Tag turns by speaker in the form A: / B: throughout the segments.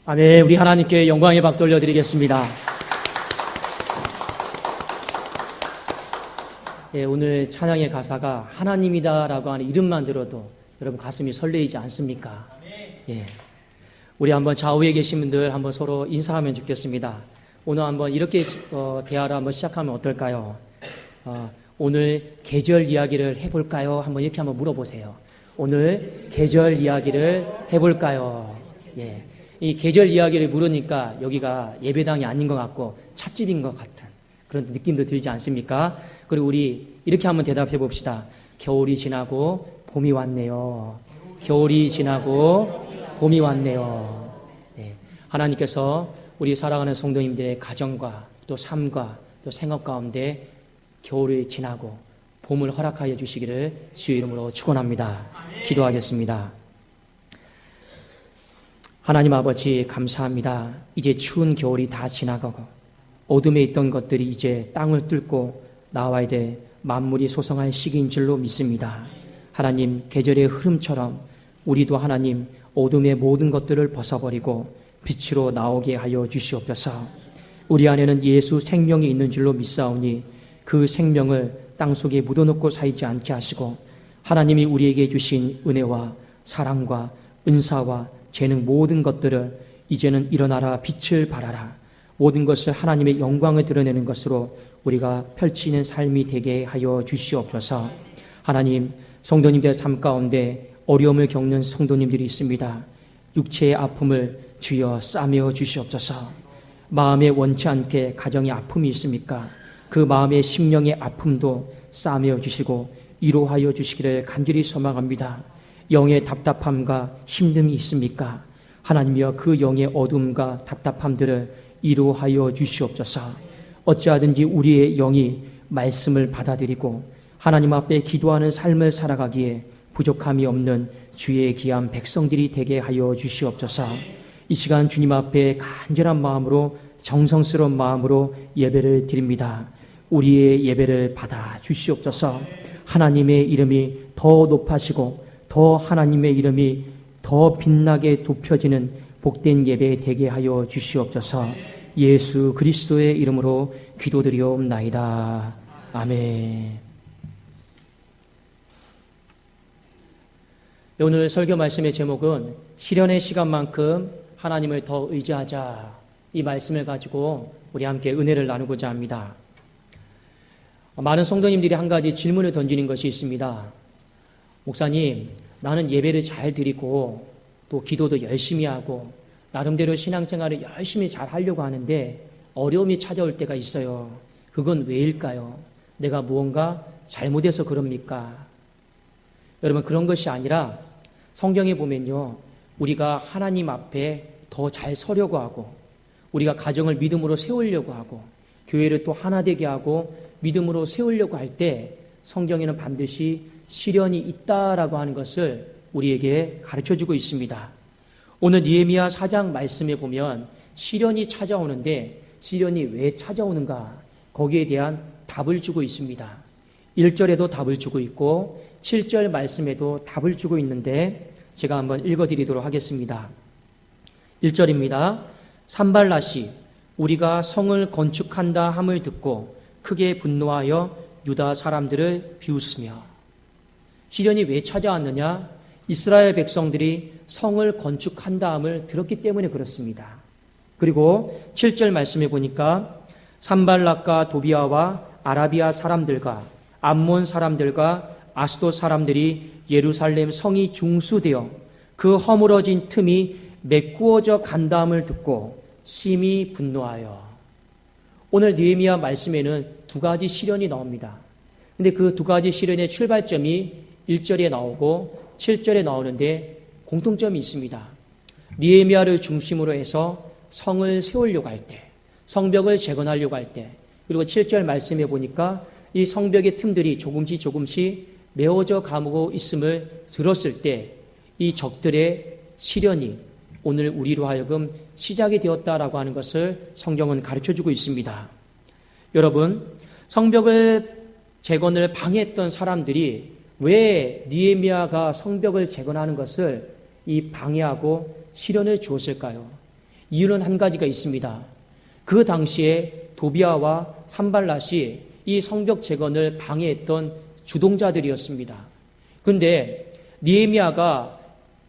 A: 아멘. 우리 하나님께 영광의 박 돌려드리겠습니다. 예, 오늘 찬양의 가사가 하나님이다라고 하는 이름만 들어도 여러분 가슴이 설레이지 않습니까? 예, 우리 한번 좌우에 계신 분들 한번 서로 인사하면 좋겠습니다. 오늘 한번 이렇게 대화를 한번 시작하면 어떨까요? 오늘 계절 이야기를 해볼까요? 한번 이렇게 한번 물어보세요. 오늘 계절 이야기를 해볼까요? 예. 이 계절 이야기를 물으니까 여기가 예배당이 아닌 것 같고 찻집인 것 같은 그런 느낌도 들지 않습니까? 그리고 우리 이렇게 한번 대답해 봅시다. 겨울이 지나고 봄이 왔네요. 겨울이 지나고 봄이 왔네요. 네. 하나님께서 우리 사랑하는 성도님들의 가정과 또 삶과 또 생업 가운데 겨울이 지나고 봄을 허락하여 주시기를 주의 이름으로 축원합니다. 기도하겠습니다. 하나님 아버지 감사합니다. 이제 추운 겨울이 다 지나가고 어둠에 있던 것들이 이제 땅을 뚫고 나와야 될 만물이 소성할 시기인 줄로 믿습니다. 하나님 계절의 흐름처럼 우리도 하나님 어둠의 모든 것들을 벗어버리고 빛으로 나오게 하여 주시옵소서. 우리 안에는 예수 생명이 있는 줄로 믿사오니 그 생명을 땅속에 묻어놓고 살지 않게 하시고 하나님이 우리에게 주신 은혜와 사랑과 은사와 재능 모든 것들을 이제는 일어나라 빛을 발하라 모든 것을 하나님의 영광을 드러내는 것으로 우리가 펼치는 삶이 되게 하여 주시옵소서. 하나님 성도님들의 삶 가운데 어려움을 겪는 성도님들이 있습니다. 육체의 아픔을 주여 싸매어 주시옵소서. 마음에 원치 않게 가정의 아픔이 있습니까? 그 마음의 심령의 아픔도 싸매어 주시고 위로하여 주시기를 간절히 소망합니다. 영의 답답함과 힘듦이 있습니까? 하나님이여 그 영의 어둠과 답답함들을 이루하여 주시옵소서. 어찌하든지 우리의 영이 말씀을 받아들이고 하나님 앞에 기도하는 삶을 살아가기에 부족함이 없는 주의 귀한 백성들이 되게 하여 주시옵소서. 이 시간 주님 앞에 간절한 마음으로 정성스러운 마음으로 예배를 드립니다. 우리의 예배를 받아 주시옵소서. 하나님의 이름이 더 높아지고 더 하나님의 이름이 더 빛나게 높여지는 복된 예배 되게 하여 주시옵소서. 예수 그리스도의 이름으로 기도드리옵나이다. 아멘. 오늘 설교 말씀의 제목은 시련의 시간만큼 하나님을 더 의지하자, 이 말씀을 가지고 우리 함께 은혜를 나누고자 합니다. 많은 성도님들이 한 가지 질문을 던지는 것이 있습니다. 목사님, 나는 예배를 잘 드리고 또 기도도 열심히 하고 나름대로 신앙생활을 열심히 잘 하려고 하는데 어려움이 찾아올 때가 있어요. 그건 왜일까요? 내가 무언가 잘못해서 그럽니까? 여러분, 그런 것이 아니라 성경에 보면요, 우리가 하나님 앞에 더 잘 서려고 하고 우리가 가정을 믿음으로 세우려고 하고 교회를 또 하나 되게 하고 믿음으로 세우려고 할 때 성경에는 반드시 시련이 있다라고 하는 것을 우리에게 가르쳐주고 있습니다. 오늘 느헤미야 4장 말씀에 보면 시련이 찾아오는데 시련이 왜 찾아오는가, 거기에 대한 답을 주고 있습니다. 1절에도 답을 주고 있고 7절 말씀에도 답을 주고 있는데 제가 한번 읽어드리도록 하겠습니다. 1절입니다. 산발랏이 우리가 성을 건축한다 함을 듣고 크게 분노하여 유다 사람들을 비웃으며. 시련이 왜 찾아왔느냐? 이스라엘 백성들이 성을 건축한다 함을 들었기 때문에 그렇습니다. 그리고 7절 말씀해 보니까 산발랏과 도비아와 아라비아 사람들과 암몬 사람들과 아스돗 사람들이 예루살렘 성이 중수되어 그 허물어진 틈이 메꾸어져 간다함을 듣고 심히 분노하여. 오늘 느헤미야 말씀에는 두 가지 시련이 나옵니다. 근데 그 두 가지 시련의 출발점이 1절에 나오고 7절에 나오는데 공통점이 있습니다. 느헤미야를 중심으로 해서 성을 세우려고 할 때, 성벽을 재건하려고 할 때, 그리고 7절 말씀해 보니까 이 성벽의 틈들이 조금씩 메워져 가고 있음을 들었을 때 이 적들의 시련이 오늘 우리로 하여금 시작이 되었다라고 하는 것을 성경은 가르쳐주고 있습니다. 여러분, 성벽을 재건을 방해했던 사람들이 왜 느헤미야가 성벽을 재건하는 것을 이 방해하고 시련을 주었을까요? 이유는 한 가지가 있습니다. 그 당시에 도비아와 산발랏이 이 성벽 재건을 방해했던 주동자들이었습니다. 그런데 느헤미야가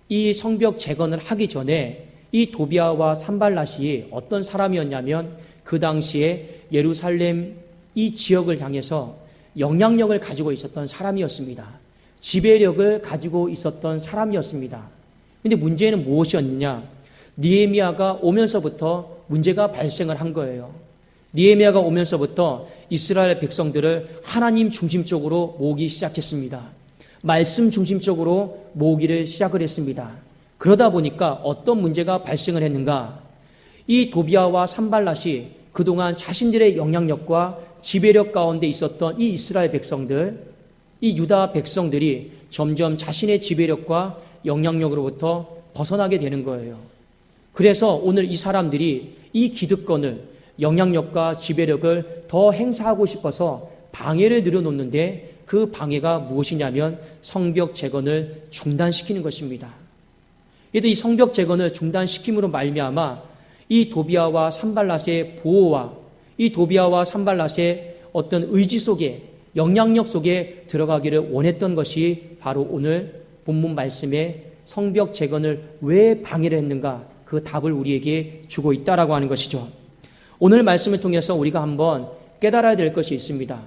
A: 이 성벽 재건을 하기 전에 이 도비아와 산발랏이 어떤 사람이었냐면 그 당시에 예루살렘 이 지역을 향해서 영향력을 가지고 있었던 사람이었습니다. 지배력을 가지고 있었던 사람이었습니다. 그런데 문제는 무엇이었느냐? 느헤미야가 오면서부터 문제가 발생을 한 거예요. 느헤미야가 오면서부터 이스라엘 백성들을 하나님 중심적으로 모으기 시작했습니다. 말씀 중심적으로 모으기를 시작을 했습니다. 그러다 보니까 어떤 문제가 발생을 했는가? 이 도비아와 산발랏이 그동안 자신들의 영향력과 지배력 가운데 있었던 이 이스라엘 백성들, 이 유다 백성들이 점점 자신의 지배력과 영향력으로부터 벗어나게 되는 거예요. 그래서 오늘 이 사람들이 이 기득권을, 영향력과 지배력을 더 행사하고 싶어서 방해를 늘어놓는데 그 방해가 무엇이냐면 성벽 재건을 중단시키는 것입니다. 그래도 이 성벽 재건을 중단시킴으로 말미암아 이 도비아와 산발랏의 보호와 이 도비아와 산발랏의 어떤 의지 속에, 영향력 속에 들어가기를 원했던 것이 바로 오늘 본문 말씀에 성벽 재건을 왜 방해를 했는가, 그 답을 우리에게 주고 있다라고 하는 것이죠. 오늘 말씀을 통해서 우리가 한번 깨달아야 될 것이 있습니다.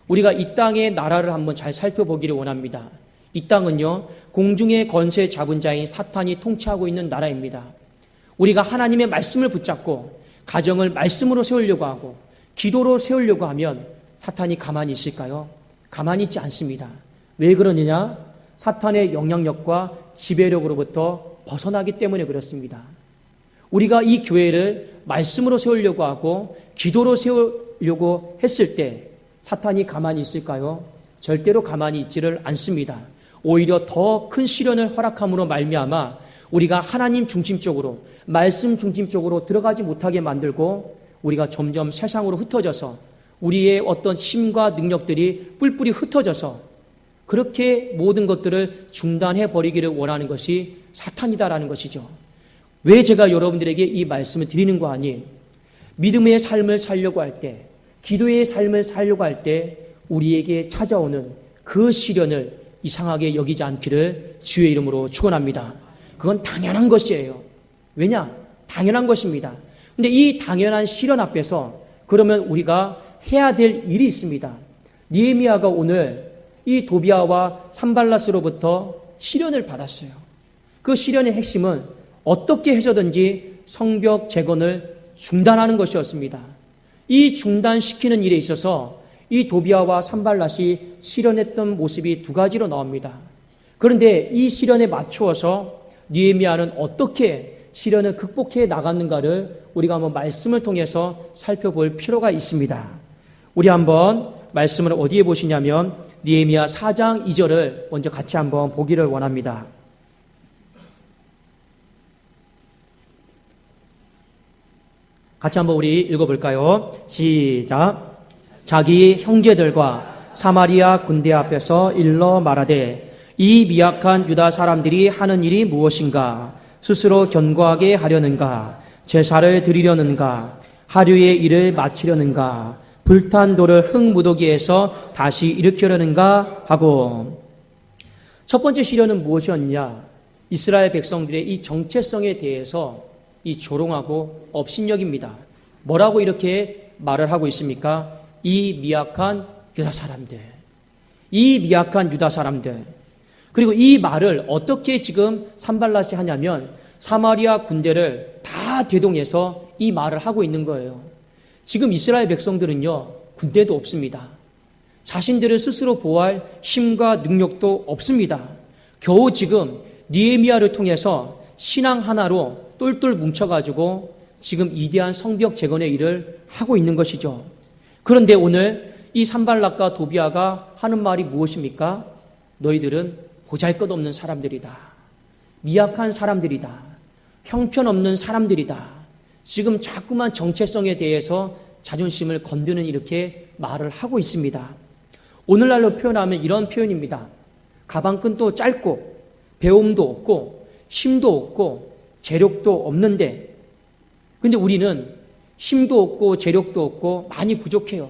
A: 우리가 이 땅의 나라를 한번 잘 살펴보기를 원합니다. 이 땅은요, 공중의 권세 잡은 자인 사탄이 통치하고 있는 나라입니다. 우리가 하나님의 말씀을 붙잡고 가정을 말씀으로 세우려고 하고 기도로 세우려고 하면 사탄이 가만히 있을까요? 가만히 있지 않습니다. 왜 그러느냐? 사탄의 영향력과 지배력으로부터 벗어나기 때문에 그렇습니다. 우리가 이 교회를 말씀으로 세우려고 하고 기도로 세우려고 했을 때 사탄이 가만히 있을까요? 절대로 가만히 있지를 않습니다. 오히려 더 큰 시련을 허락함으로 말미암아 우리가 하나님 중심적으로, 말씀 중심적으로 들어가지 못하게 만들고 우리가 점점 세상으로 흩어져서 우리의 어떤 힘과 능력들이 뿔뿔이 흩어져서 그렇게 모든 것들을 중단해 버리기를 원하는 것이 사탄이다라는 것이죠. 왜 제가 여러분들에게 이 말씀을 드리는 거 아니? 믿음의 삶을 살려고 할 때, 기도의 삶을 살려고 할 때 우리에게 찾아오는 그 시련을 이상하게 여기지 않기를 주의 이름으로 축원합니다. 그건 당연한 것이에요. 왜냐? 당연한 것입니다. 근데 이 당연한 시련 앞에서 그러면 우리가 해야 될 일이 있습니다. 느헤미야가 오늘 이 도비아와 산발랏으로부터 시련을 받았어요. 그 시련의 핵심은 어떻게 해서든지 성벽 재건을 중단하는 것이었습니다. 이 중단시키는 일에 있어서 이 도비아와 산발랏이 시련했던 모습이 두 가지로 나옵니다. 그런데 이 시련에 맞추어서 느헤미야는 어떻게 시련을 극복해 나갔는가를 우리가 한번 말씀을 통해서 살펴볼 필요가 있습니다. 우리 한번 말씀을 어디에 보시냐면 느헤미야 4장 2절을 먼저 같이 한번 보기를 원합니다. 같이 한번 우리 읽어볼까요? 시작. 자기 형제들과 사마리아 군대 앞에서 일러 말하되 이 미약한 유다 사람들이 하는 일이 무엇인가? 스스로 견고하게 하려는가? 제사를 드리려는가? 하류의 일을 마치려는가? 불탄 돌을 흙무더기에서 다시 일으키려는가? 하고 첫 번째 시련은 무엇이었냐? 이스라엘 백성들의 이 정체성에 대해서 이 조롱하고 업신여깁니다. 뭐라고 이렇게 말을 하고 있습니까? 이 미약한 유다 사람들. 이 미약한 유다 사람들. 그리고 이 말을 어떻게 지금 산발랏이 하냐면 사마리아 군대를 다 대동해서 이 말을 하고 있는 거예요. 지금 이스라엘 백성들은요, 군대도 없습니다. 자신들을 스스로 보호할 힘과 능력도 없습니다. 겨우 지금 느헤미야를 통해서 신앙 하나로 똘똘 뭉쳐가지고 지금 이대한 성벽 재건의 일을 하고 있는 것이죠. 그런데 오늘 이 산발랏과 도비아가 하는 말이 무엇입니까? 너희들은 보잘것없는 사람들이다. 미약한 사람들이다. 형편없는 사람들이다. 지금 자꾸만 정체성에 대해서 자존심을 건드는 이렇게 말을 하고 있습니다. 오늘날로 표현하면 이런 표현입니다. 가방끈도 짧고 배움도 없고 힘도 없고 재력도 없는데 근데 우리는 힘도 없고 재력도 없고 많이 부족해요.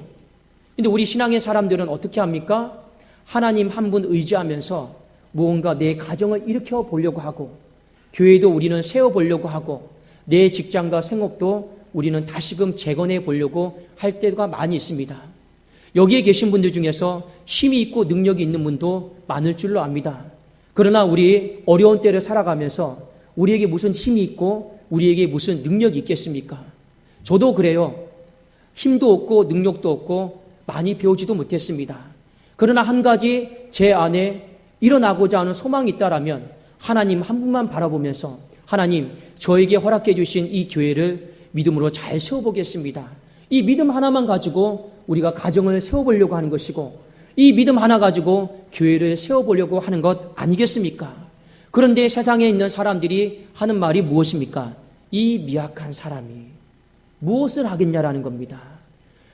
A: 근데 우리 신앙의 사람들은 어떻게 합니까? 하나님 한 분 의지하면서 무언가 내 가정을 일으켜 보려고 하고, 교회도 우리는 세워보려고 하고, 내 직장과 생업도 우리는 다시금 재건해 보려고 할 때가 많이 있습니다. 여기에 계신 분들 중에서 힘이 있고 능력이 있는 분도 많을 줄로 압니다. 그러나 우리 어려운 때를 살아가면서 우리에게 무슨 힘이 있고 우리에게 무슨 능력이 있겠습니까? 저도 그래요. 힘도 없고 능력도 없고 많이 배우지도 못했습니다. 그러나 한 가지 제 안에 일어나고자 하는 소망이 있다라면 하나님 한 분만 바라보면서 하나님 저에게 허락해 주신 이 교회를 믿음으로 잘 세워보겠습니다. 이 믿음 하나만 가지고 우리가 가정을 세워보려고 하는 것이고 이 믿음 하나 가지고 교회를 세워보려고 하는 것 아니겠습니까? 그런데 세상에 있는 사람들이 하는 말이 무엇입니까? 이 미약한 사람이 무엇을 하겠냐라는 겁니다.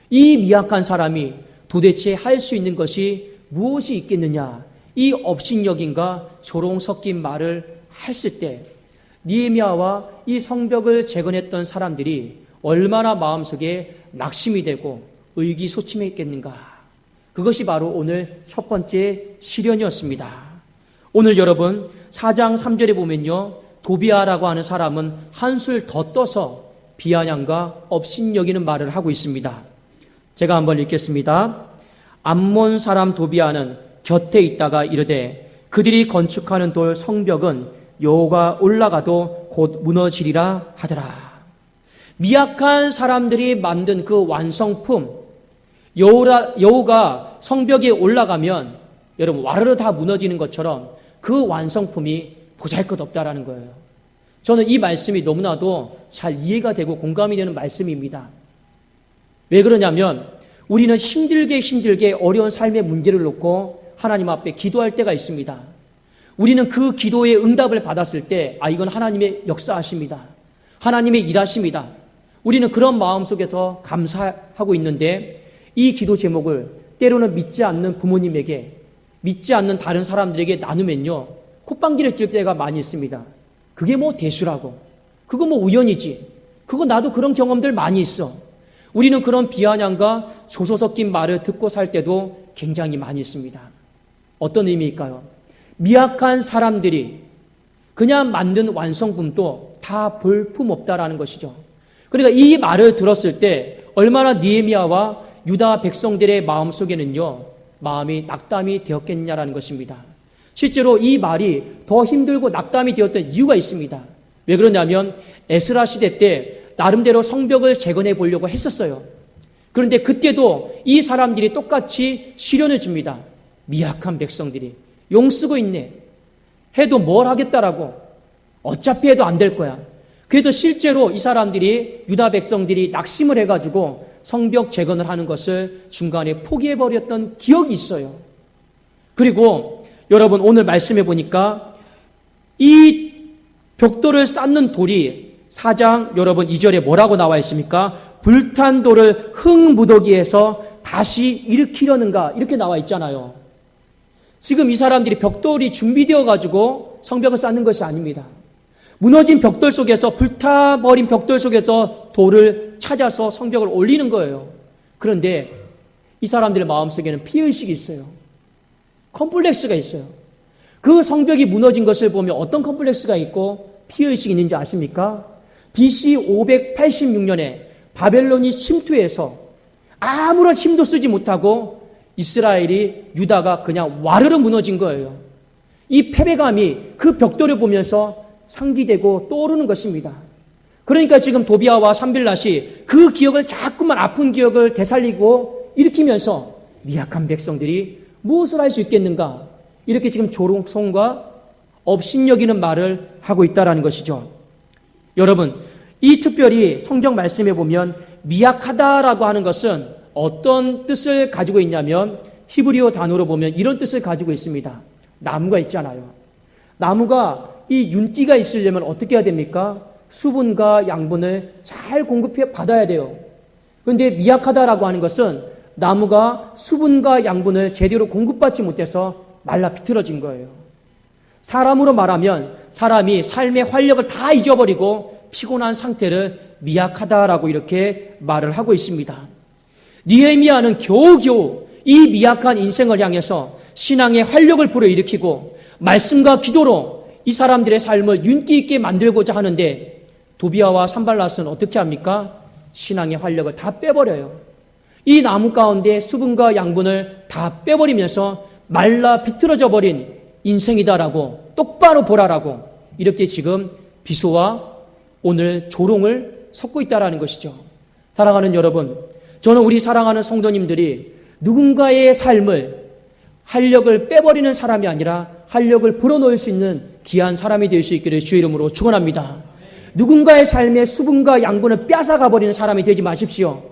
A: 이 미약한 사람이 도대체 할 수 있는 것이 무엇이 있겠느냐? 이 업신여김과 조롱 섞인 말을 했을 때 느헤미야와 이 성벽을 재건했던 사람들이 얼마나 마음속에 낙심이 되고 의기소침했겠는가? 그것이 바로 오늘 첫 번째 시련이었습니다. 오늘 여러분 4장 3절에 보면요, 도비아라고 하는 사람은 한술 더 떠서 비아냥과 업신여기는 말을 하고 있습니다. 제가 한번 읽겠습니다. 암몬 사람 도비아는 곁에 있다가 이르되 그들이 건축하는 돌 성벽은 여호가 올라가도 곧 무너지리라 하더라. 미약한 사람들이 만든 그 완성품, 여호가 성벽에 올라가면 여러분 와르르 다 무너지는 것처럼 그 완성품이 보잘것없다라는 거예요. 저는 이 말씀이 너무나도 잘 이해가 되고 공감이 되는 말씀입니다. 왜 그러냐면 우리는 힘들게 어려운 삶의 문제를 놓고 하나님 앞에 기도할 때가 있습니다. 우리는 그 기도의 응답을 받았을 때 이건 하나님의 역사하십니다. 하나님의 일하십니다. 우리는 그런 마음 속에서 감사하고 있는데 이 기도 제목을 때로는 믿지 않는 부모님에게, 믿지 않는 다른 사람들에게 나누면요, 콧방귀를 낄 때가 많이 있습니다. 그게 뭐 대수라고, 그거 뭐 우연이지, 그거 나도 그런 경험들 많이 있어. 우리는 그런 비아냥과 조소 섞인 말을 듣고 살 때도 굉장히 많이 있습니다. 어떤 의미일까요? 미약한 사람들이 그냥 만든 완성품도 다 볼품없다라는 것이죠. 그러니까 이 말을 들었을 때 얼마나 느헤미야와 유다 백성들의 마음속에는요, 마음이 낙담이 되었겠냐라는 것입니다. 실제로 이 말이 더 힘들고 낙담이 되었던 이유가 있습니다. 왜 그러냐면 에스라 시대 때 나름대로 성벽을 재건해 보려고 했었어요. 그런데 그때도 이 사람들이 똑같이 시련을 줍니다. 미약한 백성들이 용 쓰고 있네. 해도 뭘 하겠다라고. 어차피 해도 안 될 거야. 그래도 실제로 이 사람들이, 유다 백성들이 낙심을 해가지고 성벽 재건을 하는 것을 중간에 포기해버렸던 기억이 있어요. 그리고 여러분 오늘 말씀해 보니까 이 벽돌을 쌓는 돌이 4장 여러분 2절에 뭐라고 나와 있습니까? 불탄 돌을 흙무더기에서 다시 일으키려는가, 이렇게 나와 있잖아요. 지금 이 사람들이 벽돌이 준비되어 가지고 성벽을 쌓는 것이 아닙니다. 무너진 벽돌 속에서, 불타버린 벽돌 속에서 돌을 찾아서 성벽을 올리는 거예요. 그런데 이 사람들의 마음속에는 피해의식이 있어요. 컴플렉스가 있어요. 그 성벽이 무너진 것을 보면 어떤 컴플렉스가 있고 피해의식이 있는지 아십니까? BC 586년에 바벨론이 침투해서 아무런 힘도 쓰지 못하고 이스라엘이, 유다가 그냥 와르르 무너진 거예요. 이 패배감이 그 벽돌을 보면서 상기되고 떠오르는 것입니다. 그러니까 지금 도비아와 산빌랏이 그 기억을, 자꾸만 아픈 기억을 되살리고 일으키면서 미약한 백성들이 무엇을 할 수 있겠는가, 이렇게 지금 조롱성과 업신여기는 말을 하고 있다라는 것이죠. 여러분, 이 특별히 성경 말씀에 보면 미약하다라고 하는 것은 어떤 뜻을 가지고 있냐면 히브리어 단어로 보면 이런 뜻을 가지고 있습니다. 나무가 있잖아요. 나무가 이 윤기가 있으려면 어떻게 해야 됩니까? 수분과 양분을 잘 공급해 받아야 돼요. 그런데 미약하다라고 하는 것은 나무가 수분과 양분을 제대로 공급받지 못해서 말라 비틀어진 거예요. 사람으로 말하면 사람이 삶의 활력을 다 잊어버리고 피곤한 상태를 미약하다라고 이렇게 말을 하고 있습니다. 느헤미야는 겨우겨우 이 미약한 인생을 향해서 신앙의 활력을 불어일으키고 말씀과 기도로 이 사람들의 삶을 윤기 있게 만들고자 하는데 도비아와 산발랏은 어떻게 합니까? 신앙의 활력을 다 빼버려요. 이 나무 가운데 수분과 양분을 다 빼버리면서 말라 비틀어져 버린 인생이다라고 똑바로 보라라고 이렇게 지금 비소와 오늘 조롱을 섞고 있다라는 것이죠. 사랑하는 여러분, 저는 우리 사랑하는 성도님들이 누군가의 삶을 활력을 빼버리는 사람이 아니라 활력을 불어넣을 수 있는 귀한 사람이 될 수 있기를 주의 이름으로 축원합니다. 누군가의 삶에 수분과 양분을 뺏어가버리는 사람이 되지 마십시오.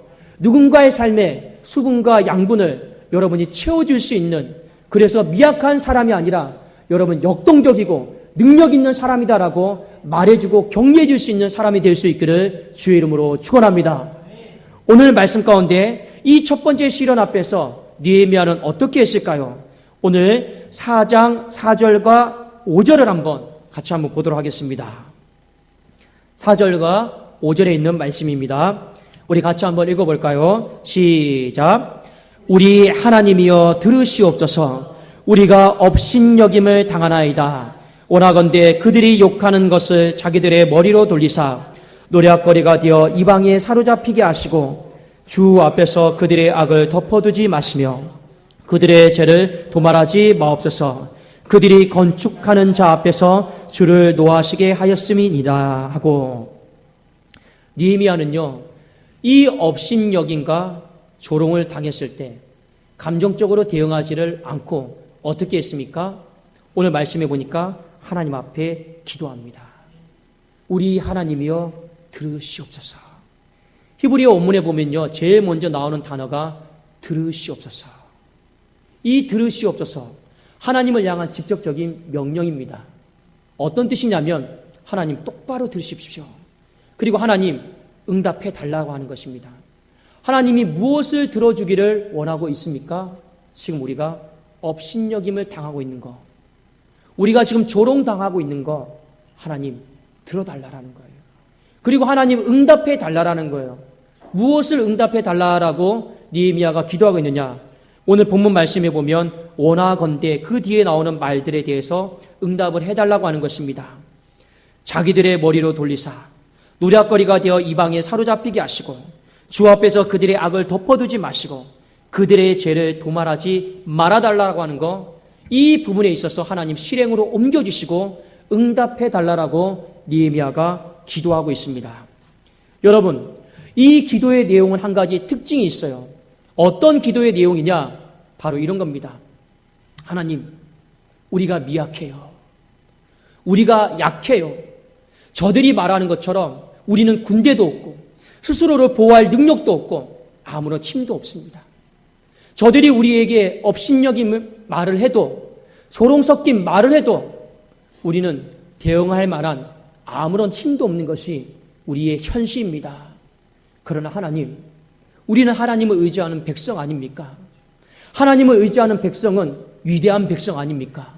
A: 누군가의 삶에 수분과 양분을 여러분이 채워줄 수 있는, 그래서 미약한 사람이 아니라 여러분 역동적이고 능력 있는 사람이다라고 말해주고 격려해줄 수 있는 사람이 될 수 있기를 주의 이름으로 축원합니다. 오늘 말씀 가운데 이 첫 번째 시련 앞에서 느헤미야는 어떻게 했을까요? 오늘 4장 4절과 5절을 같이 한번 보도록 하겠습니다. 4절과 5절에 있는 말씀입니다. 우리 같이 한번 읽어볼까요? 시작. 우리 하나님이여 들으시옵소서. 우리가 업신여김을 당하나이다. 원하건대 그들이 욕하는 것을 자기들의 머리로 돌리사 노략거리가 되어 이방에 사로잡히게 하시고 주 앞에서 그들의 악을 덮어두지 마시며 그들의 죄를 도말하지 마옵소서. 그들이 건축하는 자 앞에서 주를 노하시게 하였음이니라 하고, 느헤미야는요 이 업신여김과 조롱을 당했을 때 감정적으로 대응하지를 않고 어떻게 했습니까? 오늘 말씀해 보니까 하나님 앞에 기도합니다. 우리 하나님이여 들으시옵소서. 히브리어 원문에 보면요 제일 먼저 나오는 단어가 들으시옵소서. 이 들으시옵소서, 하나님을 향한 직접적인 명령입니다. 어떤 뜻이냐면 하나님 똑바로 들으십시오. 그리고 하나님 응답해 달라고 하는 것입니다. 하나님이 무엇을 들어주기를 원하고 있습니까? 지금 우리가 업신여김을 당하고 있는 거, 우리가 지금 조롱당하고 있는 거 하나님 들어달라라는 거예요. 그리고 하나님 응답해 달라라는 거예요. 무엇을 응답해 달라라고 느헤미야가 기도하고 있느냐? 오늘 본문 말씀에 보면 원하건대 그 뒤에 나오는 말들에 대해서 응답을 해달라고 하는 것입니다. 자기들의 머리로 돌리사 노략거리가 되어 이방에 사로잡히게 하시고 주 앞에서 그들의 악을 덮어두지 마시고 그들의 죄를 도말하지 말아달라고 하는 거, 이 부분에 있어서 하나님 실행으로 옮겨주시고 응답해달라고 느헤미야가 기도하고 있습니다. 여러분, 이 기도의 내용은 한 가지 특징이 있어요. 어떤 기도의 내용이냐? 바로 이런 겁니다. 하나님, 우리가 미약해요. 우리가 약해요. 저들이 말하는 것처럼 우리는 군대도 없고 스스로를 보호할 능력도 없고 아무런 힘도 없습니다. 저들이 우리에게 업신여김 말을 해도, 조롱 섞인 말을 해도 우리는 대응할 만한 아무런 힘도 없는 것이 우리의 현실입니다. 그러나 하나님, 우리는 하나님을 의지하는 백성 아닙니까? 하나님을 의지하는 백성은 위대한 백성 아닙니까?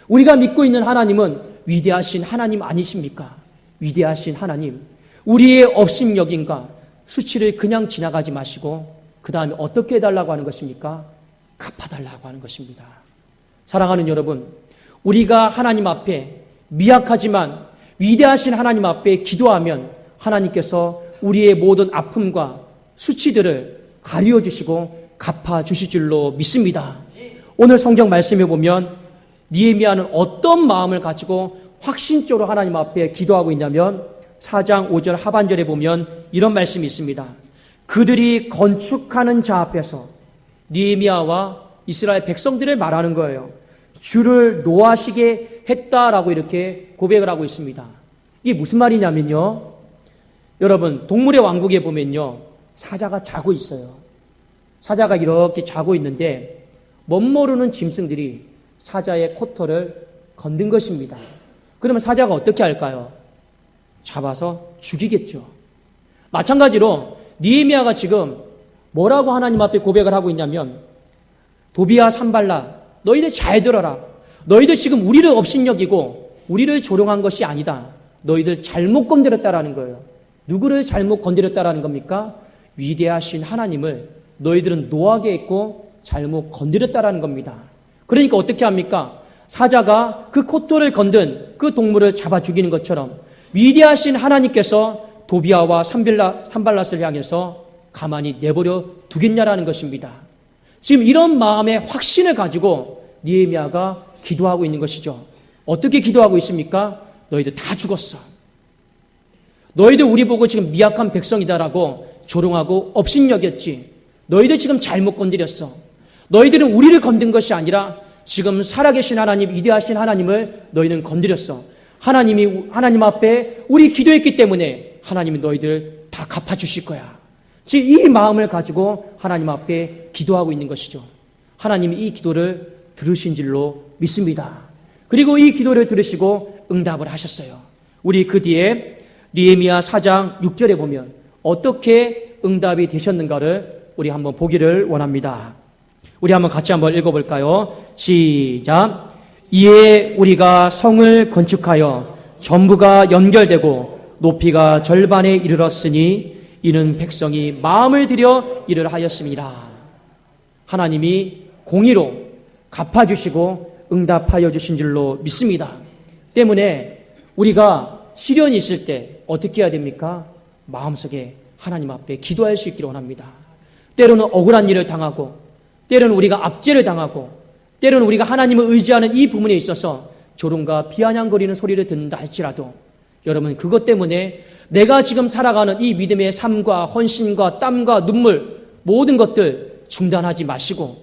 A: 우리가 믿고 있는 하나님은 위대하신 하나님 아니십니까? 위대하신 하나님, 우리의 업신여김과 수치를 그냥 지나가지 마시고 그 다음에 어떻게 해달라고 하는 것입니까? 갚아달라고 하는 것입니다. 사랑하는 여러분, 우리가 하나님 앞에 미약하지만 위대하신 하나님 앞에 기도하면 하나님께서 우리의 모든 아픔과 수치들을 가리워 주시고 갚아 주실 줄로 믿습니다. 오늘 성경 말씀에 보면 느헤미야는 어떤 마음을 가지고 확신적으로 하나님 앞에 기도하고 있냐면 4장 5절 하반절에 보면 이런 말씀이 있습니다. 그들이 건축하는 자 앞에서, 느헤미야와 이스라엘 백성들을 말하는 거예요. 주를 노하시게 했다라고 이렇게 고백을 하고 있습니다. 이게 무슨 말이냐면요, 여러분 동물의 왕국에 보면요 사자가 자고 있어요. 사자가 이렇게 자고 있는데 멋모르는 짐승들이 사자의 코털을 건든 것입니다. 그러면 사자가 어떻게 할까요? 잡아서 죽이겠죠. 마찬가지로 느헤미야가 지금 뭐라고 하나님 앞에 고백을 하고 있냐면, 도비아 산발라, 너희들 잘 들어라. 너희들 지금 우리를 업신여기고 우리를 조롱한 것이 아니다. 너희들 잘못 건드렸다라는 거예요. 누구를 잘못 건드렸다라는 겁니까? 위대하신 하나님을 너희들은 노하게 했고 잘못 건드렸다라는 겁니다. 그러니까 어떻게 합니까? 사자가 그 코토를 건든 그 동물을 잡아 죽이는 것처럼 위대하신 하나님께서 도비아와 산발랏을 향해서 가만히 내버려 두겠냐라는 것입니다. 지금 이런 마음의 확신을 가지고 느헤미야가 기도하고 있는 것이죠. 어떻게 기도하고 있습니까? 너희들 다 죽었어. 너희들 우리 보고 지금 미약한 백성이다라고 조롱하고 업신여겼지. 너희들 지금 잘못 건드렸어. 너희들은 우리를 건든 것이 아니라 지금 살아계신 하나님, 위대하신 하나님을 너희는 건드렸어. 하나님 앞에 우리 기도했기 때문에 하나님이 너희들 다 갚아주실 거야. 지금 이 마음을 가지고 하나님 앞에 기도하고 있는 것이죠. 하나님이 이 기도를 들으신 줄로 믿습니다. 그리고 이 기도를 들으시고 응답을 하셨어요. 우리 그 뒤에 느헤미야 4장 6절에 보면 어떻게 응답이 되셨는가를 우리 한번 보기를 원합니다. 우리 한번 같이 한번 읽어볼까요? 시작. 이에 우리가 성을 건축하여 전부가 연결되고 높이가 절반에 이르렀으니 이는 백성이 마음을 들여 일을 하였습니다. 하나님이 공의로 갚아주시고 응답하여 주신 줄로 믿습니다. 때문에 우리가 시련이 있을 때 어떻게 해야 됩니까? 마음속에 하나님 앞에 기도할 수 있기를 원합니다. 때로는 억울한 일을 당하고, 때로는 우리가 압제를 당하고, 때로는 우리가 하나님을 의지하는 이 부분에 있어서 조롱과 비아냥거리는 소리를 듣는다 할지라도 여러분 그것 때문에 내가 지금 살아가는 이 믿음의 삶과 헌신과 땀과 눈물 모든 것들 중단하지 마시고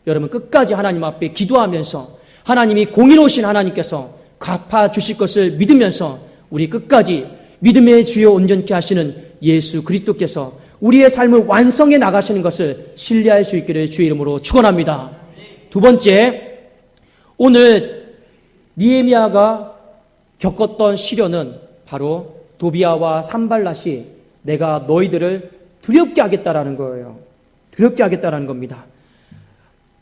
A: 여러분 끝까지 하나님 앞에 기도하면서 하나님이 공의로우신 하나님께서 갚아주실 것을 믿으면서 우리 끝까지 믿음의 주요 온전케 하시는 예수 그리스도께서 우리의 삶을 완성해 나가시는 것을 신뢰할 수 있기를 주의 이름으로 축원합니다. 두 번째, 오늘 느헤미야가 겪었던 시련은 바로 도비아와 산발랏이 내가 너희들을 두렵게 하겠다라는 거예요. 두렵게 하겠다라는 겁니다.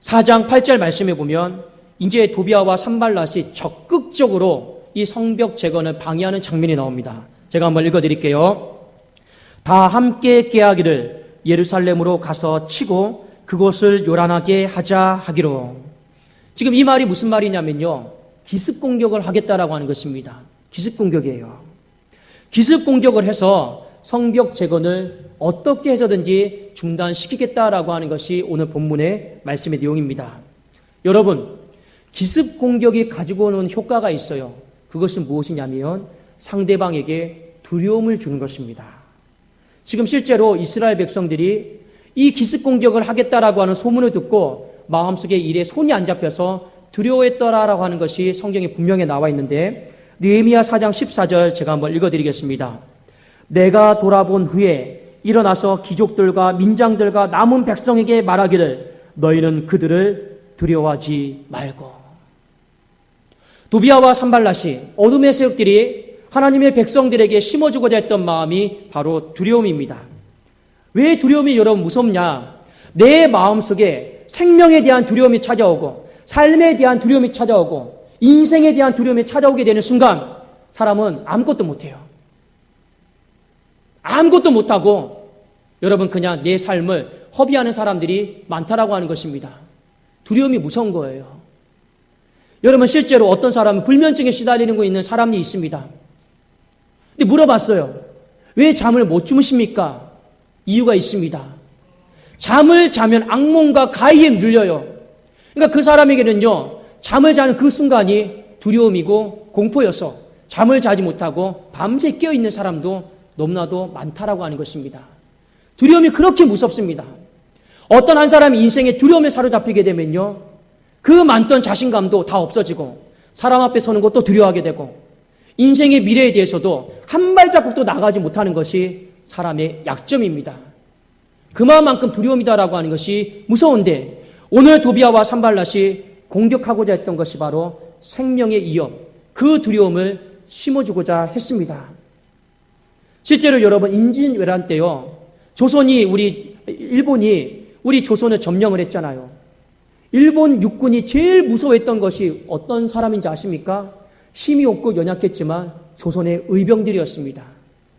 A: 4장 8절 말씀에 보면 이제 도비아와 산발랏이 적극적으로 이 성벽 재건을 방해하는 장면이 나옵니다. 제가 한번 읽어드릴게요. 다 함께 깨하기를 예루살렘으로 가서 치고 그곳을 요란하게 하자 하기로. 지금 이 말이 무슨 말이냐면요. 기습 공격을 하겠다라고 하는 것입니다. 기습 공격이에요. 기습 공격을 해서 성벽 재건을 어떻게 해서든지 중단시키겠다라고 하는 것이 오늘 본문의 말씀의 내용입니다. 여러분, 기습 공격이 가지고 오는 효과가 있어요. 그것은 무엇이냐면 상대방에게 두려움을 주는 것입니다. 지금 실제로 이스라엘 백성들이 이 기습 공격을 하겠다라고 하는 소문을 듣고 마음속에 일에 손이 안 잡혀서 두려워했더라라고 하는 것이 성경에 분명히 나와 있는데 느헤미야 4장 14절 제가 한번 읽어드리겠습니다. 내가 돌아본 후에 일어나서 귀족들과 민장들과 남은 백성에게 말하기를 너희는 그들을 두려워하지 말고. 도비아와 산발랏이 어둠의 세력들이 하나님의 백성들에게 심어주고자 했던 마음이 바로 두려움입니다. 왜 두려움이 여러분 무섭냐? 내 마음속에 생명에 대한 두려움이 찾아오고 삶에 대한 두려움이 찾아오고 인생에 대한 두려움이 찾아오게 되는 순간 사람은 아무것도 못해요. 아무것도 못하고 여러분 그냥 내 삶을 허비하는 사람들이 많다라고 하는 것입니다. 두려움이 무서운 거예요. 여러분 실제로 어떤 사람은 불면증에 시달리는 거 있는 사람이 있습니다. 근데 물어봤어요. 왜 잠을 못 주무십니까? 이유가 있습니다. 잠을 자면 악몽과 가위에 눌려요. 그러니까 그 사람에게는요, 잠을 자는 그 순간이 두려움이고 공포여서 잠을 자지 못하고 밤새 깨어있는 사람도 너무나도 많다라고 하는 것입니다. 두려움이 그렇게 무섭습니다. 어떤 한 사람이 인생에 두려움에 사로잡히게 되면요, 그 많던 자신감도 다 없어지고 사람 앞에 서는 것도 두려워하게 되고 인생의 미래에 대해서도 한 발자국도 나가지 못하는 것이 사람의 약점입니다. 그만큼 두려움이다라고 하는 것이 무서운데 오늘 도비아와 산발랏이 공격하고자 했던 것이 바로 생명의 위협, 그 두려움을 심어주고자 했습니다. 실제로 여러분 임진왜란 때요, 일본이 우리 조선을 점령을 했잖아요. 일본 육군이 제일 무서워했던 것이 어떤 사람인지 아십니까? 힘이 없고 연약했지만 조선의 의병들이었습니다.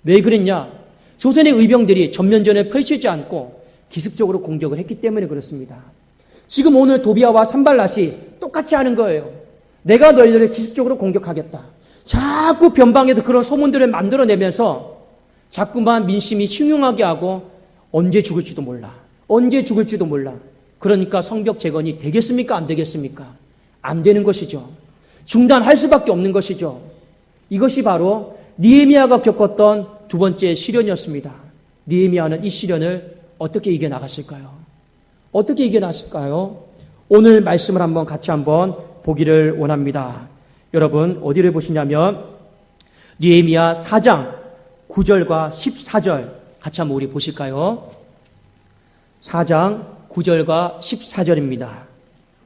A: 왜 그랬냐? 조선의 의병들이 전면전을 펼치지 않고 기습적으로 공격을 했기 때문에 그렇습니다. 지금 오늘 도비아와 산발랏이 똑같이 하는 거예요. 내가 너희들을 기습적으로 공격하겠다. 자꾸 변방에도 그런 소문들을 만들어내면서 자꾸만 민심이 흉흉하게 하고 언제 죽을지도 몰라. 언제 죽을지도 몰라. 그러니까 성벽 재건이 되겠습니까? 안 되겠습니까? 안 되는 것이죠. 중단할 수밖에 없는 것이죠. 이것이 바로 느헤미야가 겪었던 두 번째 시련이었습니다. 느헤미야는 이 시련을 어떻게 이겨나갔을까요? 어떻게 이겨났을까요? 오늘 말씀을 같이 보기를 원합니다. 여러분 어디를 보시냐면 느헤미야 4장 9절과 14절 같이 우리 보실까요? 4장 9절과 14절입니다.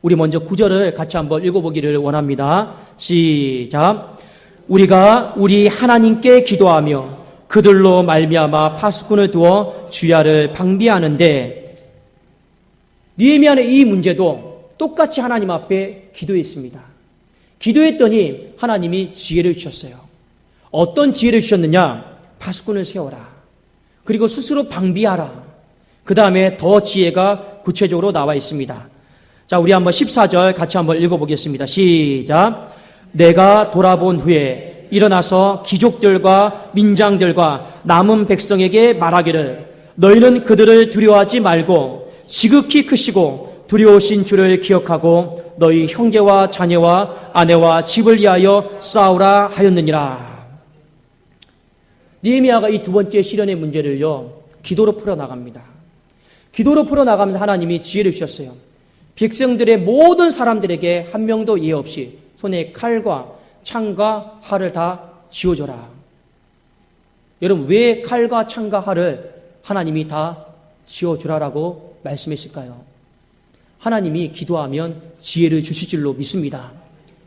A: 우리 먼저 9절을 같이 읽어보기를 원합니다. 시작. 우리가 우리 하나님께 기도하며 그들로 말미암아 파수꾼을 두어 주야를 방비하는데, 느헤미야는 이 문제도 똑같이 하나님 앞에 기도했습니다. 기도했더니 하나님이 지혜를 주셨어요. 어떤 지혜를 주셨느냐? 파수꾼을 세워라. 그리고 스스로 방비하라. 그 다음에 더 지혜가 구체적으로 나와 있습니다. 자, 우리 14절 같이 읽어보겠습니다. 시작. 내가 돌아본 후에 일어나서 귀족들과 민장들과 남은 백성에게 말하기를 너희는 그들을 두려워하지 말고 지극히 크시고 두려우신 주를 기억하고 너희 형제와 자녀와 아내와 집을 위하여 싸우라 하였느니라. 느헤미야가 이 두 번째 시련의 문제를요, 기도로 풀어나갑니다. 기도로 풀어나가면서 하나님이 지혜를 주셨어요. 백성들의 모든 사람들에게 한 명도 예외 없이 손에 칼과 창과 활을 다 쥐어줘라. 여러분, 왜 칼과 창과 활을 하나님이 다 쥐어주라라고 말씀했을까요? 하나님이 기도하면 지혜를 주실 줄로 믿습니다.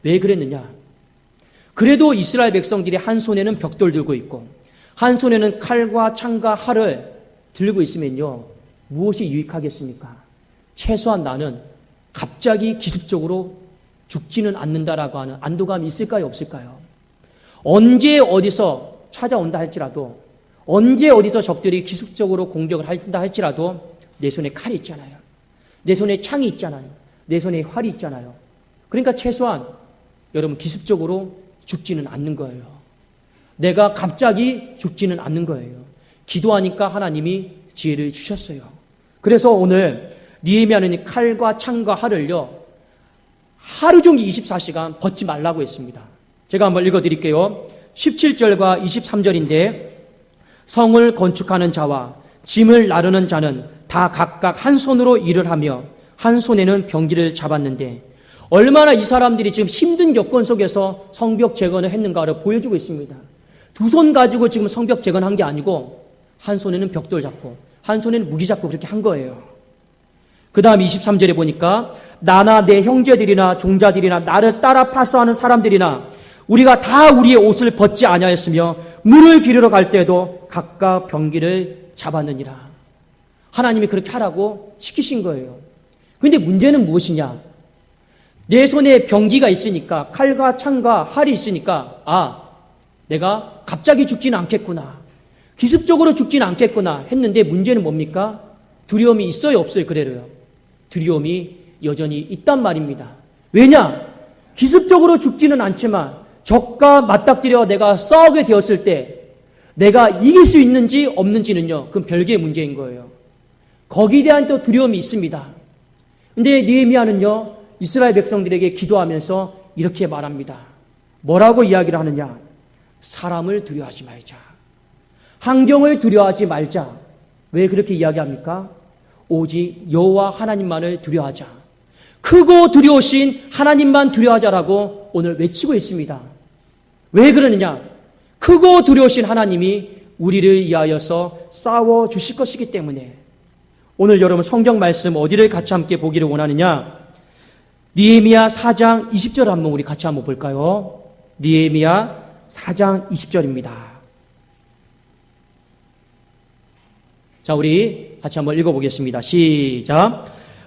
A: 왜 그랬느냐? 그래도 이스라엘 백성들이 한 손에는 벽돌 들고 있고 한 손에는 칼과 창과 활을 들고 있으면요, 무엇이 유익하겠습니까? 최소한 나는 갑자기 기습적으로 죽지는 않는다라고 하는 안도감이 있을까요? 없을까요? 언제 어디서 찾아온다 할지라도, 언제 어디서 적들이 기습적으로 공격을 한다 할지라도 내 손에 칼이 있잖아요. 내 손에 창이 있잖아요. 내 손에 활이 있잖아요. 그러니까 최소한 여러분 기습적으로 죽지는 않는 거예요. 내가 갑자기 죽지는 않는 거예요. 기도하니까 하나님이 지혜를 주셨어요. 그래서 오늘 느헤미야는 이 칼과 창과 활을요, 하루 종일 24시간 벗지 말라고 했습니다. 제가 한번 읽어드릴게요. 17절과 23절인데 성을 건축하는 자와 짐을 나르는 자는 다 각각 한 손으로 일을 하며 한 손에는 병기를 잡았는데, 얼마나 이 사람들이 지금 힘든 여건 속에서 성벽 재건을 했는가를 보여주고 있습니다. 두 손 가지고 지금 성벽 재건한 게 아니고 한 손에는 벽돌 잡고 한 손에는 무기 잡고 그렇게 한 거예요. 그 다음 23절에 보니까 나나 내 형제들이나 종자들이나 나를 따라 파수하는 사람들이나 우리가 다 우리의 옷을 벗지 아니하였으며 물을 기르러 갈 때에도 각각 병기를 잡았느니라. 하나님이 그렇게 하라고 시키신 거예요. 그런데 문제는 무엇이냐? 내 손에 병기가 있으니까, 칼과 창과 활이 있으니까 내가 갑자기 죽지는 않겠구나, 기습적으로 죽지는 않겠구나 했는데 문제는 뭡니까? 두려움이 있어요, 없어요? 그래로요. 두려움이 여전히 있단 말입니다. 왜냐? 기습적으로 죽지는 않지만 적과 맞닥뜨려 내가 싸우게 되었을 때 내가 이길 수 있는지 없는지는요, 그건 별개의 문제인 거예요. 거기에 대한 또 두려움이 있습니다. 근데 느헤미야는요, 이스라엘 백성들에게 기도하면서 이렇게 말합니다. 뭐라고 이야기를 하느냐? 사람을 두려워하지 말자. 환경을 두려워하지 말자. 왜 그렇게 이야기합니까? 오직 여호와 하나님만을 두려워하자. 크고 두려우신 하나님만 두려워하자라고 오늘 외치고 있습니다. 왜 그러느냐? 크고 두려우신 하나님이 우리를 위하여서 싸워 주실 것이기 때문에. 오늘 여러분 성경 말씀 어디를 같이 함께 보기를 원하느냐? 느헤미야 4장 20절 한번 우리 같이 한번 볼까요? 느헤미야 4장 20절입니다. 자, 우리 같이 한번 읽어보겠습니다. 시작.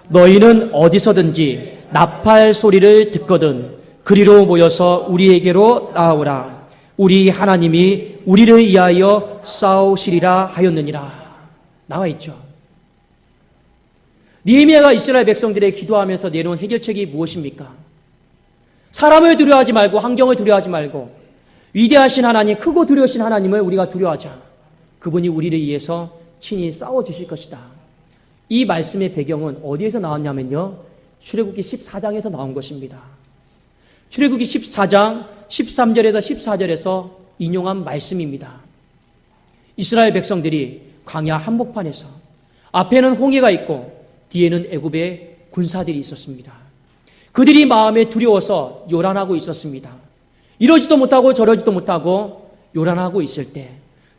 A: 너희는 어디서든지 나팔 소리를 듣거든 그리로 모여서 우리에게로 나오라. 우리 하나님이 우리를 위하여 싸우시리라 하였느니라. 나와 있죠. 느헤미야가 이스라엘 백성들의 기도하면서 내놓은 해결책이 무엇입니까? 사람을 두려워하지 말고 환경을 두려워하지 말고 위대하신 하나님, 크고 두려우신 하나님을 우리가 두려워하자. 그분이 우리를 위해서 친히 싸워주실 것이다. 이 말씀의 배경은 어디에서 나왔냐면요, 출애굽기 14장에서 나온 것입니다. 출애굽기 14장 13절에서 14절에서 인용한 말씀입니다. 이스라엘 백성들이 광야 한복판에서 앞에는 홍해가 있고 뒤에는 애굽의 군사들이 있었습니다. 그들이 마음에 두려워서 요란하고 있었습니다. 이러지도 못하고 저러지도 못하고 요란하고 있을 때,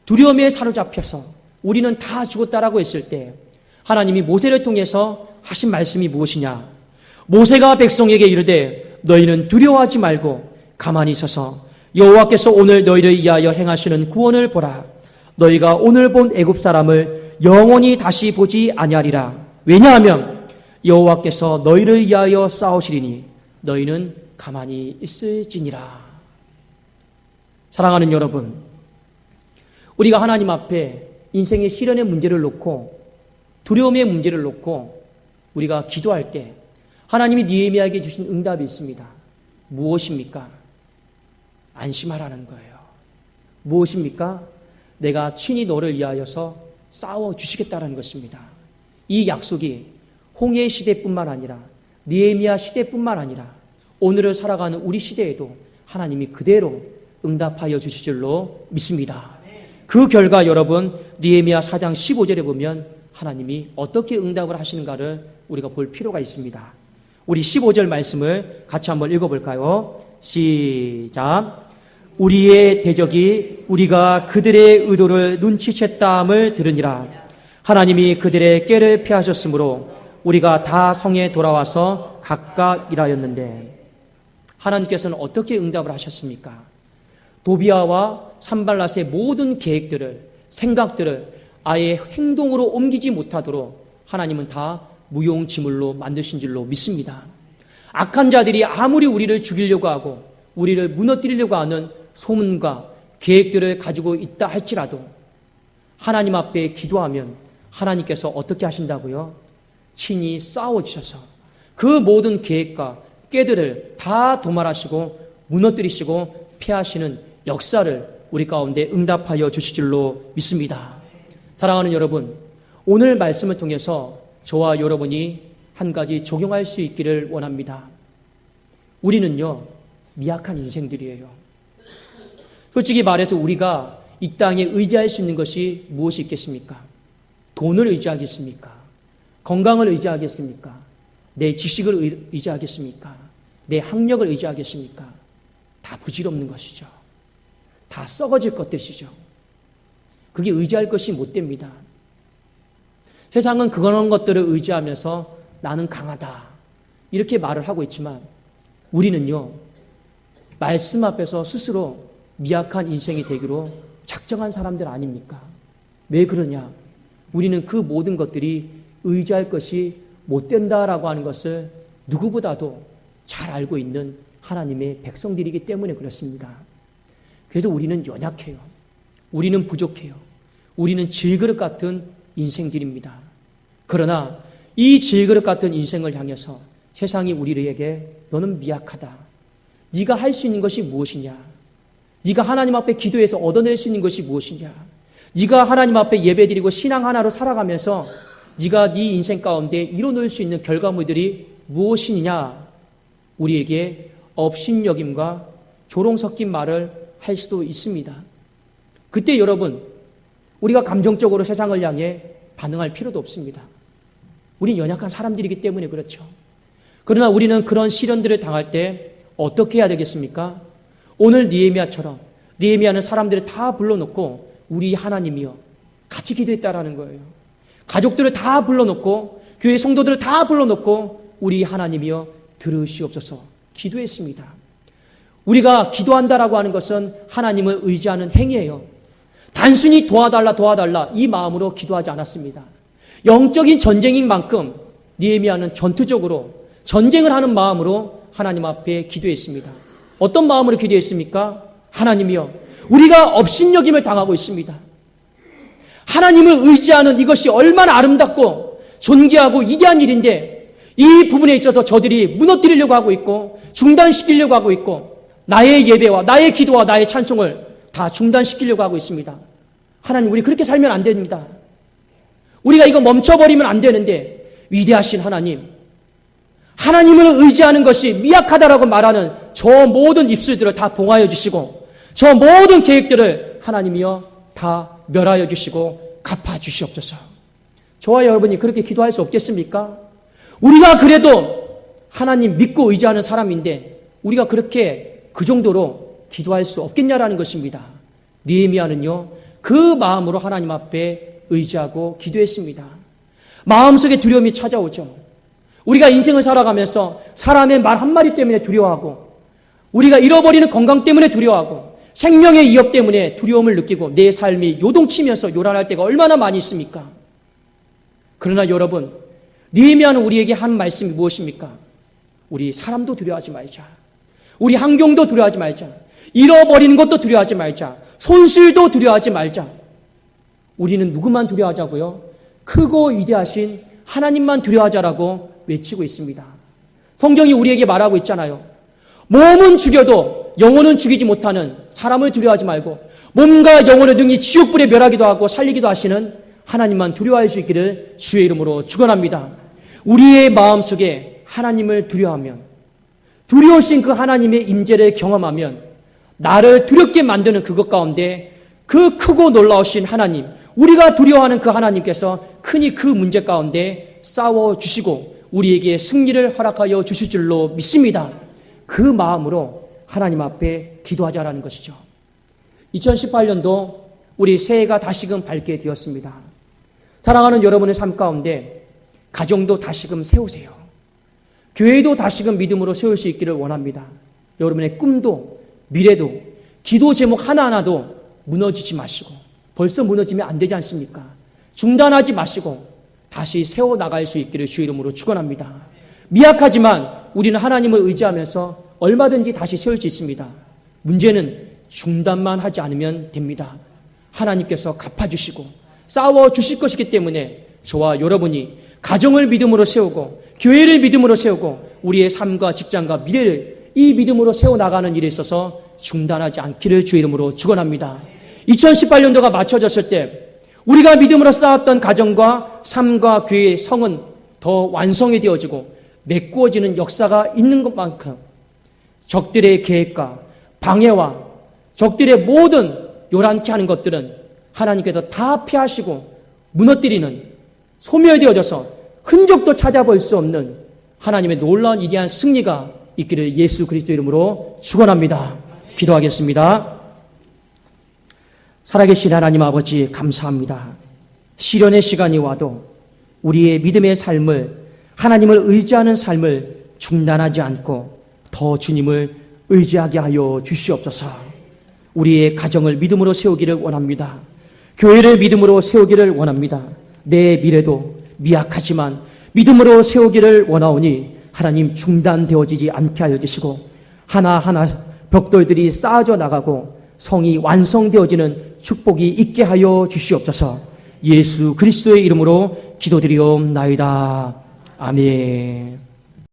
A: 두려움에 사로잡혀서 우리는 다 죽었다라고 했을 때 하나님이 모세를 통해서 하신 말씀이 무엇이냐? 모세가 백성에게 이르되 너희는 두려워하지 말고 가만히 서서 여호와께서 오늘 너희를 위하여 행하시는 구원을 보라. 너희가 오늘 본 애굽 사람을 영원히 다시 보지 아니하리라. 왜냐하면 여호와께서 너희를 위하여 싸우시리니 너희는 가만히 있을지니라. 사랑하는 여러분, 우리가 하나님 앞에 인생의 시련의 문제를 놓고 두려움의 문제를 놓고 우리가 기도할 때 하나님이 느헤미야에게 주신 응답이 있습니다. 무엇입니까? 안심하라는 거예요. 무엇입니까? 내가 친히 너를 위하여서 싸워주시겠다는 것입니다. 이 약속이 홍해 시대뿐만 아니라 느헤미야 시대뿐만 아니라 오늘을 살아가는 우리 시대에도 하나님이 그대로 응답하여 주실 줄로 믿습니다. 그 결과 여러분, 느헤미야 4장 15절에 보면 하나님이 어떻게 응답을 하시는가를 우리가 볼 필요가 있습니다. 우리 15절 말씀을 같이 한번 읽어볼까요? 시작. 우리의 대적이 우리가 그들의 의도를 눈치챘다함을 들으니라. 하나님이 그들의 꾀를 피하셨으므로 우리가 다 성에 돌아와서 각각 일하였는데, 하나님께서는 어떻게 응답을 하셨습니까? 도비아와 산발랏의 모든 계획들을, 생각들을 아예 행동으로 옮기지 못하도록 하나님은 다 무용지물로 만드신 줄로 믿습니다. 악한 자들이 아무리 우리를 죽이려고 하고 우리를 무너뜨리려고 하는 소문과 계획들을 가지고 있다 할지라도 하나님 앞에 기도하면 하나님께서 어떻게 하신다고요? 친히 싸워주셔서 그 모든 계획과 꾀들을 다 도말하시고 무너뜨리시고 피하시는 역사를 우리 가운데 응답하여 주실 줄로 믿습니다. 사랑하는 여러분, 오늘 말씀을 통해서 저와 여러분이 한 가지 적용할 수 있기를 원합니다. 우리는요, 미약한 인생들이에요. 솔직히 말해서 우리가 이 땅에 의지할 수 있는 것이 무엇이 있겠습니까? 돈을 의지하겠습니까? 건강을 의지하겠습니까? 내 지식을 의지하겠습니까? 내 학력을 의지하겠습니까? 다 부질없는 것이죠. 다 썩어질 것들이죠. 그게 의지할 것이 못 됩니다. 세상은 그런 것들을 의지하면서 나는 강하다 이렇게 말을 하고 있지만 우리는요, 말씀 앞에서 스스로 미약한 인생이 되기로 작정한 사람들 아닙니까? 왜 그러냐? 우리는 그 모든 것들이 의지할 것이 못 된다라고 하는 것을 누구보다도 잘 알고 있는 하나님의 백성들이기 때문에 그렇습니다. 그래서 우리는 연약해요. 우리는 부족해요. 우리는 질그릇 같은 인생들입니다. 그러나 이 질그릇 같은 인생을 향해서 세상이 우리에게 너는 미약하다. 네가 할 수 있는 것이 무엇이냐? 네가 하나님 앞에 기도해서 얻어낼 수 있는 것이 무엇이냐? 네가 하나님 앞에 예배드리고 신앙 하나로 살아가면서 네가 네 인생 가운데 이뤄낼 수 있는 결과물들이 무엇이냐? 우리에게 업신여김과 조롱 섞인 말을 할 수도 있습니다. 그때 여러분, 우리가 감정적으로 세상을 향해 반응할 필요도 없습니다. 우린 연약한 사람들이기 때문에 그렇죠. 그러나 우리는 그런 시련들을 당할 때 어떻게 해야 되겠습니까? 오늘 느헤미야처럼 느헤미야는 사람들을 다 불러놓고 우리 하나님이여 같이 기도했다라는 거예요. 가족들을 다 불러놓고 교회 성도들을 다 불러놓고 우리 하나님이여 들으시옵소서 기도했습니다. 우리가 기도한다라고 하는 것은 하나님을 의지하는 행위예요. 단순히 도와달라 이 마음으로 기도하지 않았습니다. 영적인 전쟁인 만큼 느헤미야는 전투적으로 전쟁을 하는 마음으로 하나님 앞에 기도했습니다. 어떤 마음으로 기도했습니까? 하나님이여, 우리가 업신여김을 당하고 있습니다. 하나님을 의지하는 이것이 얼마나 아름답고 존귀하고 위대한 일인데 이 부분에 있어서 저들이 무너뜨리려고 하고 있고 중단시키려고 하고 있고 나의 예배와 나의 기도와 나의 찬송을 다 중단시키려고 하고 있습니다. 하나님, 우리 그렇게 살면 안 됩니다. 우리가 이거 멈춰버리면 안 되는데 위대하신 하나님을 의지하는 것이 미약하다라고 말하는 저 모든 입술들을 다 봉하여 주시고 저 모든 계획들을 하나님이여 다 멸하여 주시고 갚아 주시옵소서. 저와 여러분이 그렇게 기도할 수 없겠습니까? 우리가 그래도 하나님 믿고 의지하는 사람인데 우리가 그렇게 그 정도로 기도할 수 없겠냐라는 것입니다. 느헤미야는요, 그 마음으로 하나님 앞에 의지하고 기도했습니다. 마음속에 두려움이 찾아오죠. 우리가 인생을 살아가면서 사람의 말 한마디 때문에 두려워하고 우리가 잃어버리는 건강 때문에 두려워하고 생명의 위협 때문에 두려움을 느끼고 내 삶이 요동치면서 요란할 때가 얼마나 많이 있습니까? 그러나 여러분, 느헤미야는 우리에게 한 말씀이 무엇입니까? 우리 사람도 두려워하지 말자. 우리 환경도 두려워하지 말자. 잃어버리는 것도 두려워하지 말자. 손실도 두려워하지 말자. 우리는 누구만 두려워하자고요? 크고 위대하신 하나님만 두려워하자라고 외치고 있습니다. 성경이 우리에게 말하고 있잖아요. 몸은 죽여도 영혼은 죽이지 못하는 사람을 두려워하지 말고 몸과 영혼을 능히 지옥불에 멸하기도 하고 살리기도 하시는 하나님만 두려워할 수 있기를 주의 이름으로 축원합니다. 우리의 마음속에 하나님을 두려워하면, 두려우신 그 하나님의 임재를 경험하면 나를 두렵게 만드는 그것 가운데 그 크고 놀라우신 하나님, 우리가 두려워하는 그 하나님께서 흔히 그 문제 가운데 싸워주시고 우리에게 승리를 허락하여 주실 줄로 믿습니다. 그 마음으로 하나님 앞에 기도하자라는 것이죠. 2018년도 우리 새해가 다시금 밝게 되었습니다. 사랑하는 여러분의 삶 가운데 가정도 다시금 세우세요. 교회도 다시금 믿음으로 세울 수 있기를 원합니다. 여러분의 꿈도 미래도 기도 제목 하나하나도 무너지지 마시고, 벌써 무너지면 안 되지 않습니까? 중단하지 마시고 다시 세워나갈 수 있기를 주의 이름으로 축원합니다. 미약하지만 우리는 하나님을 의지하면서 얼마든지 다시 세울 수 있습니다. 문제는 중단만 하지 않으면 됩니다. 하나님께서 갚아주시고 싸워주실 것이기 때문에 저와 여러분이 가정을 믿음으로 세우고 교회를 믿음으로 세우고 우리의 삶과 직장과 미래를 이 믿음으로 세워나가는 일에 있어서 중단하지 않기를 주의 이름으로 축원합니다. 2018년도가 맞춰졌을 때 우리가 믿음으로 쌓았던 가정과 삶과 교회의 성은 더 완성이 되어지고 메꾸어지는 역사가 있는 것만큼 적들의 계획과 방해와 적들의 모든 요란케 하는 것들은 하나님께서 다 피하시고 무너뜨리는, 소멸되어져서 흔적도 찾아볼 수 없는 하나님의 놀라운 위대한 승리가 있기를 예수 그리스도 이름으로 축원합니다. 기도하겠습니다. 살아계신 하나님 아버지, 감사합니다. 시련의 시간이 와도 우리의 믿음의 삶을, 하나님을 의지하는 삶을 중단하지 않고 더 주님을 의지하게 하여 주시옵소서. 우리의 가정을 믿음으로 세우기를 원합니다. 교회를 믿음으로 세우기를 원합니다. 내 미래도 미약하지만 믿음으로 세우기를 원하오니 하나님 중단되어지지 않게 하여 주시고 하나하나 벽돌들이 쌓아져 나가고 성이 완성되어지는 축복이 있게 하여 주시옵소서. 예수 그리스도의 이름으로 기도드리옵나이다. 아멘.